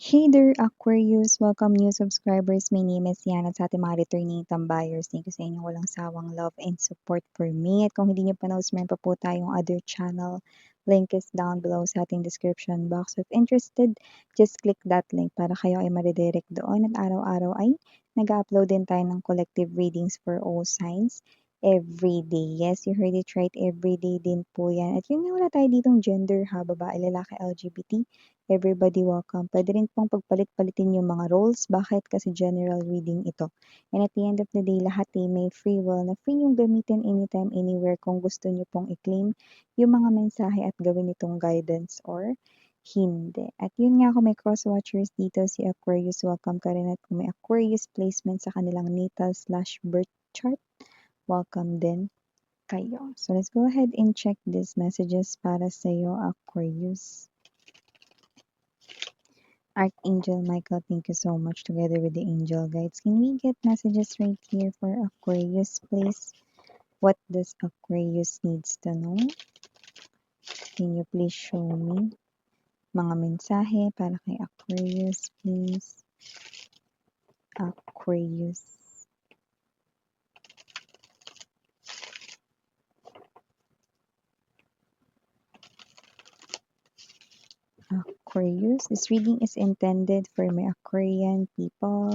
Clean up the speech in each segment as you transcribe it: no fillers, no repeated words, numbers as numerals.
Hey there, Aquarius! Welcome new subscribers. My name is Yan at sa ating mga returning tambayers, thank you sa inyong walang sawang love and support for me. At kung hindi nyo pa meron pa po tayong other channel. Link is down below sa ating description box. If interested, just click that link para kayo ay maridirect doon. At araw-araw ay nag-upload din tayo ng collective readings for all signs every day. Yes, you heard it right, every day din po yan. At yun nga, wala tayo ditong gender ha, babae, lalaki, LGBT. Everybody welcome. Pwede rin pong pagpalit-palitin yung mga roles. Bakit? Kasi general reading ito. And at the end of the day, lahat may free will na free yung gamitin anytime, anywhere kung gusto nyo pong i-claim yung mga mensahe at gawin itong guidance or hindi. At yun nga, kung may cross-watchers dito, si Aquarius, welcome ka rin. At kung may Aquarius placement sa kanilang natal/birth chart, welcome din kayo. So let's go ahead and check these messages para sa iyo, Aquarius. Archangel Michael, thank you so much together with the angel guides. Can we get messages right here for Aquarius, please? What does Aquarius needs to know? Can you please show me mga mensahe para kay Aquarius, please? Aquarius. Aquarius. This reading is intended for my Aquarian people.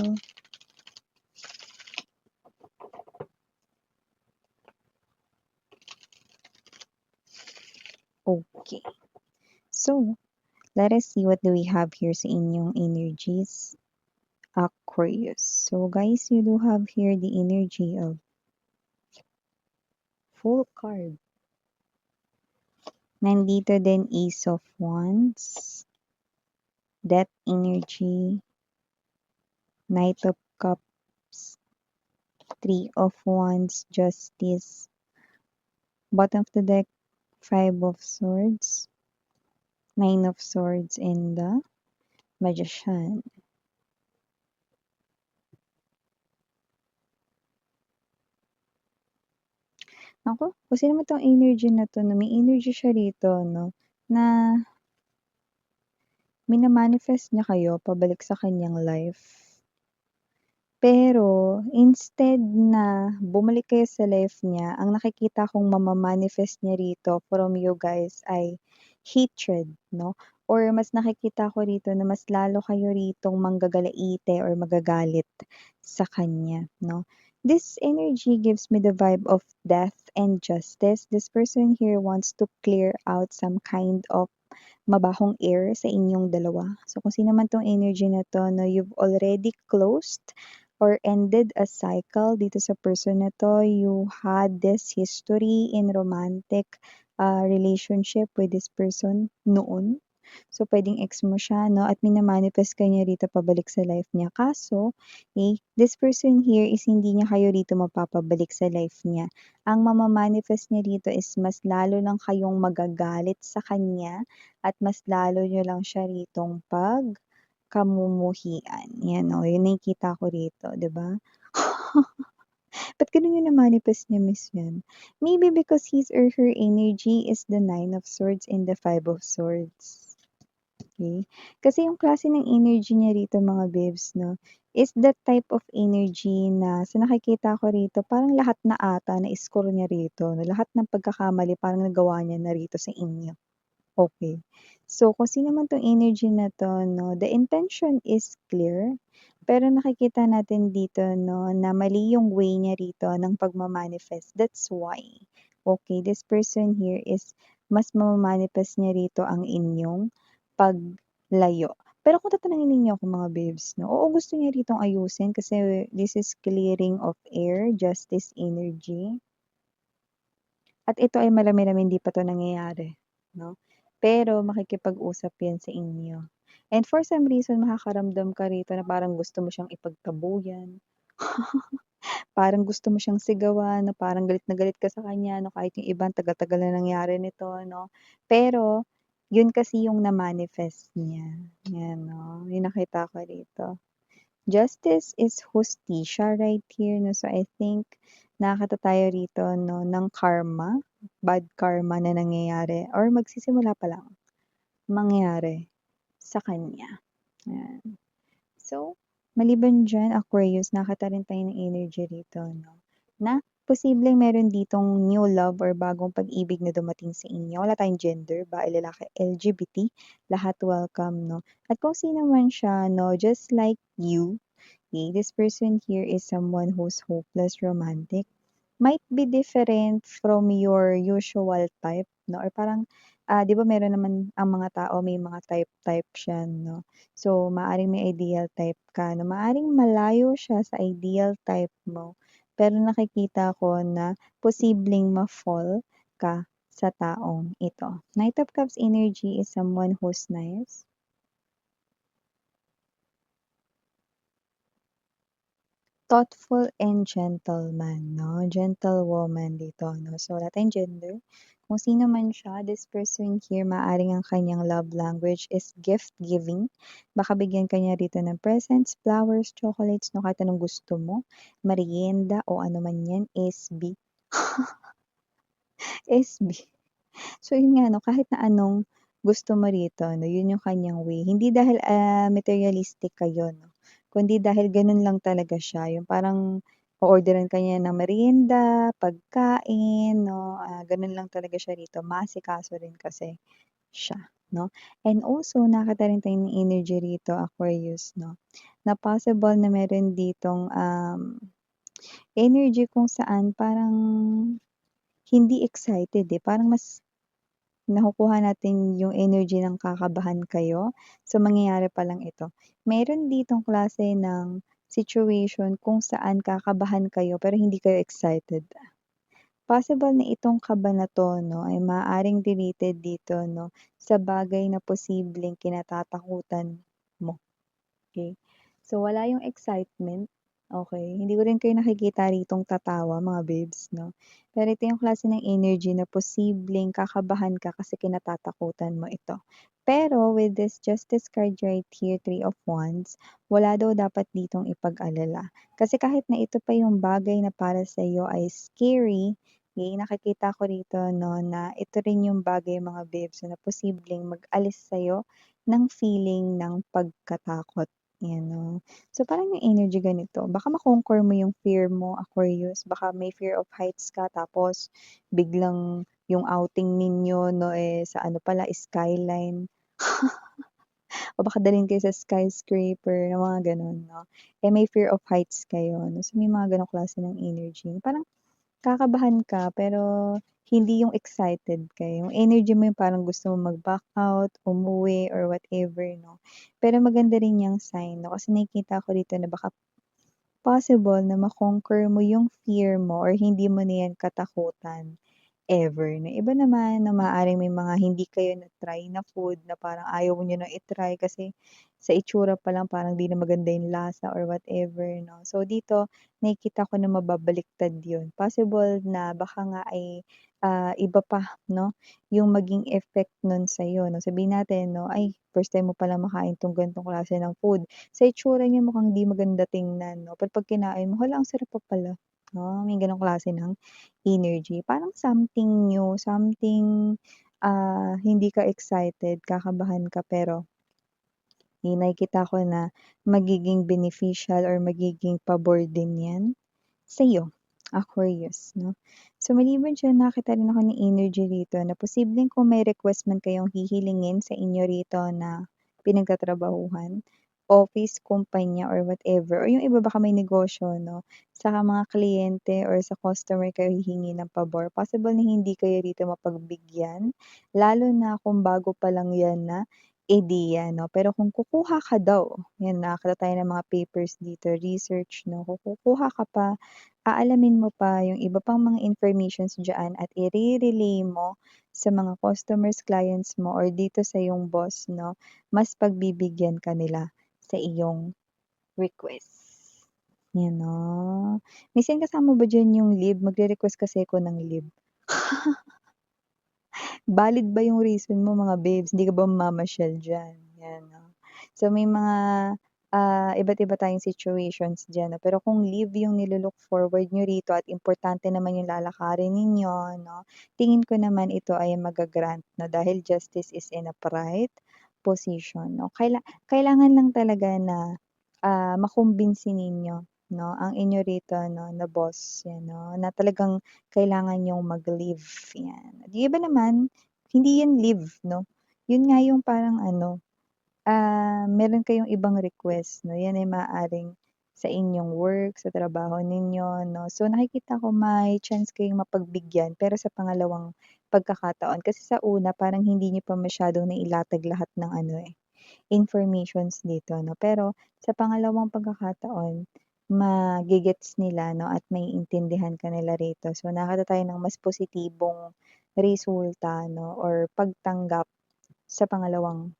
Okay. So, let us see what do we have here sa inyong energies. Aquarius. So guys, you do have here the energy of full card. Nandito din Ace of Wands, Death energy, Knight of Cups, Three of Wands, Justice, bottom of the deck, Five of Swords, Nine of Swords, and the Magician. Ako, kasi naman tong energy na to, no, may energy siya rito, no, na minamanifest niya kayo pabalik sa kanyang life. Pero instead na bumalik kayo sa life niya, ang nakikita kong mama-manifest niya rito from you guys ay hatred, no? Or mas nakikita ko rito na mas lalo kayo ritong manggagalaite or magagalit sa kanya, no? This energy gives me the vibe of death and justice. This person here wants to clear out some kind of mabahong air sa inyong dalawa. So kung sino man tong energy na to, no, you've already closed or ended a cycle dito sa person na to. You had this history in romantic relationship with this person noon. So, pwedeng ex mo siya, no? At minamanifest ka niya rito pabalik sa life niya. Kaso, this person here is hindi niya kayo rito mapapabalik sa life niya. Ang mamamanifest niya rito is mas lalo lang kayong magagalit sa kanya at mas lalo niyo lang siya ritong kamumuhian. Yan, o. Yun nakikita ko rito, di ba? Ba't ganun yung na-manifest niya, Miss Yan? Maybe because his or her energy is the Nine of Swords and the Five of Swords. Okay? Kasi yung klase ng energy niya rito, mga babes, no, is that type of energy na sa nakikita ko rito, parang lahat na ata na-score niya rito. No? Lahat ng pagkakamali parang nagawa niya na rito sa inyo. Okay. So, kung sino man tong energy na to, no, the intention is clear. Pero nakikita natin dito, no, na mali yung way niya rito ng pagmamanifest. That's why. Okay, this person here is mas mamamanifest niya rito ang inyong paglayo. Pero kung tatanungin ninyo ako, mga babes, no, oo, gusto niya ritong ayusin kasi this is clearing of air, justice energy. At ito ay marami-rami hindi pa 'to nangyayari, no? Pero makikipag-usap 'yan sa inyo. And for some reason makakaramdam ka rito na parang gusto mo siyang ipagtabuyan. Parang gusto mo siyang sigawan, na parang galit na galit ka sa kanya, no, kahit yung iba ang tagal-tagal na nangyari nito, no? Pero yun kasi yung na-manifest niya, 'yan, no, yung nakita ko rito. Justice is hustisya right here, no? So I think nakakita tayo rito, no, ng karma, bad karma na nangyayari or magsisimula pa lang mangyari sa kanya. Ayan. So, maliban diyan Aquarius nakita rin tayo ng energy rito 'no, na posibleng meron ditong new love or bagong pag-ibig na dumating sa inyo. Wala tayong gender, babae, lalaki, LGBT, lahat welcome 'no. At kung sino man siya 'no, just like you, okay, this person here is someone who's hopeless romantic. Might be different from your usual type 'no or parang, 'di ba meron naman ang mga tao may mga type-type siya 'no. So, maaaring may ideal type ka 'no, maaaring malayo siya sa ideal type mo, pero nakikita ko na posibleng ma-fall ka sa taong ito. Knight of Cups energy is someone who's nice. Thoughtful and gentleman 'no, gentlewoman dito 'no. So, wala tayong gender. Kung sino man siya, this person here maaaring ang kanyang love language is gift giving. Baka bigyan ka niya rito ng presents, flowers, chocolates 'no, kahit anong gusto mo, merienda o ano man 'yan, SB. SB. So yun nga 'no, kahit na anong gusto mo rito 'no, yun yung kanyang way. Hindi dahil, materialistic kayo 'no, kundi dahil ganun lang talaga siya, yung parang o-orderan ka niya ng merienda, pagkain 'no, ganun lang talaga siya rito. Maasikaso rin kasi siya 'no. And also nakita rin tayo ng energy rito Aquarius 'no, na possible na meron ditong, energy kung saan parang hindi excited, eh, parang mas nakukuha natin yung energy ng kakabahan kayo, so mangyayari pa lang ito. Meron ditong klase ng situation kung saan kakabahan kayo pero hindi kayo excited. Possible na itong kaba na 'to 'no, ay maaaring related dito 'no, sa bagay na posibleng kinatatakutan mo. Okay. So, wala yung excitement, okay. Hindi ko rin kayo nakikita ritong tatawa mga babes 'no. Pero ito yung klase ng energy na posibleng kakabahan ka kasi kinatatakutan mo ito. Pero with this Justice card right here, Three of Wands, wala daw dapat ditong ipag-alala. Kasi kahit na ito pa yung bagay na para sa sa'yo ay scary, nakikita ko rito 'no, na ito rin yung bagay mga babes na posibleng mag-alis sa'yo ng feeling ng pagkatakot. 'Yan 'no. So, parang yung energy ganito, baka ma-conquer mo yung fear mo, Aquarius. Baka may fear of heights ka tapos biglang yung outing ninyo 'no, eh, sa ano pala, skyline o baka dalhin kayo sa skyscraper na mga gano'n 'no. Eh, may fear of heights kayo 'no, so may mga gano'ng klase ng energy. Parang kakabahan ka pero hindi yung excited ka, yung energy mo yung parang gusto mong mag-back out, umuwi or whatever 'no. Pero maganda rin yang sign 'no, kasi nakikita ko dito na baka possible na ma-conquer mo yung fear mo or hindi mo na yan katakutan ever na. Iba naman na maaaring may mga hindi kayo na-try na food na parang ayaw niyo na i-try kasi sa itsura pa lang parang 'di na maganda yung lasa or whatever 'no. So dito nakikita ko na mababaliktad yun. Possible na baka nga ay, iba pa 'no, yung maging effect nun sa'yo 'no. Sabihin natin 'no, ay first time mo palang makain 'tong ganitong klase ng food. Sa itsura niya mukhang 'di maganda tingnan 'no, pero 'pag kinain mo, hala ang sarap pa pala. May gano'ng klase ng energy. Parang something new, something, hindi ka excited, kakabahan ka pero nakikita ko na magiging beneficial or magiging pabor din 'yan sa'yo, Aquarius 'no. So maliban diyan nakita rin ako ng energy rito na posibleng kung may request man kayong hihilingin sa inyo rito na pinagtatrabahuhan, office, kumpanya or whatever or yung iba baka may negosyo 'no, sa mga kliyente or sa customer kayo hihingi ng pabor, possible na hindi kayo rito mapagbigyan, lalo na kung bago pa lang 'yan na ideya 'no. Pero kung kukuha ka daw, 'yan nakakita tayo ng mga papers dito, research 'no, kung kukuha ka pa, aalamin mo pa yung iba pang mga informations diyaan at ire-relay mo sa mga customers, clients mo or dito sa iyong boss 'no, mas pagbibigyan ka nila sa iyong request. 'Yan 'no. Minsan kasama ba diyan yung leave? Magre-request kasi ako ng leave. Valid ba yung reason mo mga babes, hindi ka ba mamamasyal diyan? 'Yan 'no. So may mga, iba't iba tayong situations diyan 'no, pero kung leave yung nilo-look forward niyo rito at importante naman yung lalakarin ninyo 'no, tingin ko naman ito ay maga-grant 'no, dahil justice is in a right position 'no. Kailangan lang talaga na makumbinsi ninyo 'no, ang inyo rito 'no, na boss, 'yan 'no, na talagang kailangan niyong mag-leave, 'yan. Yung iba naman, hindi 'yan leave 'no, yun nga yung parang ano, meron kayong ibang request 'no, 'yan ay maaaring sa inyong work, sa trabaho ninyo 'no. So, nakikita ko may chance kayong mapagbigyan pero sa pangalawang pagkakataon. Kasi sa una parang hindi niyo pa masyadong nailatag lahat ng ano, eh, informations dito 'no. Pero sa pangalawang pagkakataon, mage-gets nila 'no at maiintindihan ka nila rito. So, nakakita tayo ng mas positibong resulta 'no or pagtanggap sa pangalawang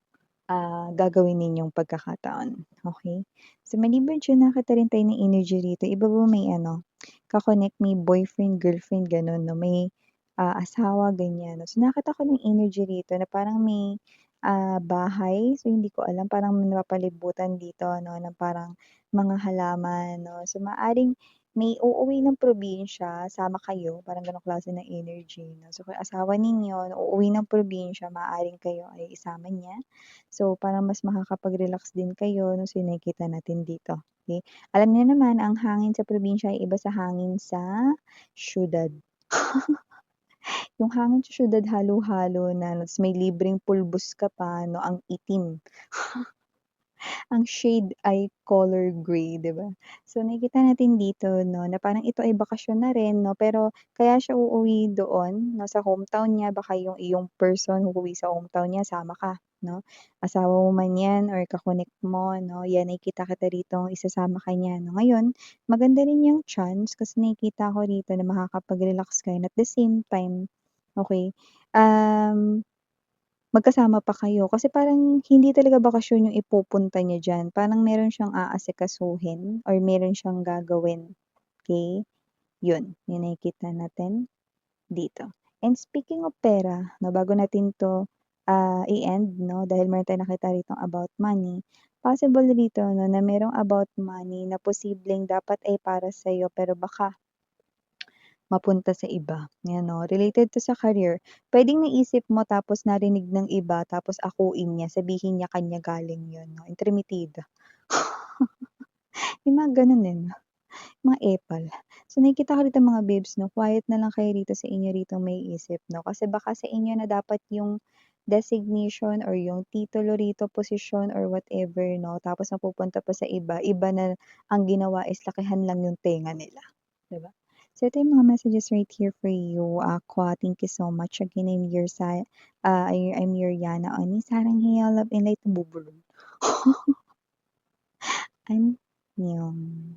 gagawin ninyong pagkakataon, okey? So, maliban diyan nakita rin tayo ng energy rito, iba ba may ano, ka-connect, may boyfriend, girlfriend gano'n 'no, may, asawa ganyan 'no. So, nakita ko ng energy rito na parang may, bahay, so hindi ko alam parang napapalibutan dito 'no ng parang mga halaman 'no. So, maaaring may uuwi ng probinsya, sama kayo, parang gano'ng klase ng energy 'no. So, kung asawa ninyo uuwi ng probinsya, maaaring kayo ay isama niya. So, parang mas makakapag-relax din kayo 'no, so yung nakikita natin dito, okey. Alam niyo naman ang hangin sa probinsya ay iba sa hangin sa siyudad. Yung hangin sa siyudad halo-halo na ta's may libreng pulbos ka pa 'no, ang itim. Ang shade ay color gray, 'di ba? So, nakikita natin dito 'no, na parang ito ay bakasyon na rin 'no, pero kaya siya uuwi doon 'no, sa hometown niya, baka yung iyong person uuwi sa hometown niya, sama ka 'no. Asawa mo man 'yan or ka-connect mo 'no, 'yan nakikita kita ritong isasama ka niya 'no. Ngayon, maganda rin yung chance kasi nakikita ko rito na makakapag-relax ka and at the same time, okey, um magkasama pa kayo kasi parang hindi talaga bakasyon yung ipupunta niya diyan, parang meron siyang aasikasuhin or meron siyang gagawin, okey? Yun, yung nakikita natin dito. And speaking of pera 'no, bago natin 'to, i-end 'no, dahil meron tayong nakita ritong about money, possible dito 'no, na merong about money na posibleng dapat ay para sa'yo pero baka mapunta sa iba, 'yan 'no. Related 'to sa career, puwedeng naisip mo tapos narinig ng iba tapos akuin niya, sabihin niya kanya galing 'yun 'no, entrometido. Yung mga gano'n, eh, 'no, mga epal. So, nakikita ko rito mga babes 'no, quiet na lang kayo rito sa inyo ritong maiisip 'no, kasi baka sa inyo na dapat yung designation or yung titulo rito, posisyon or whatever 'no, tapos napupunta pa sa iba, iba na ang ginawa is lakihan lang yung tenga nila, 'di ba? So, ito yung mga messages right here for you, Aqua. Thank you so much. Again, I'm your Yana Oni. Sarang heal, love, and light, bubulol. Annyeong.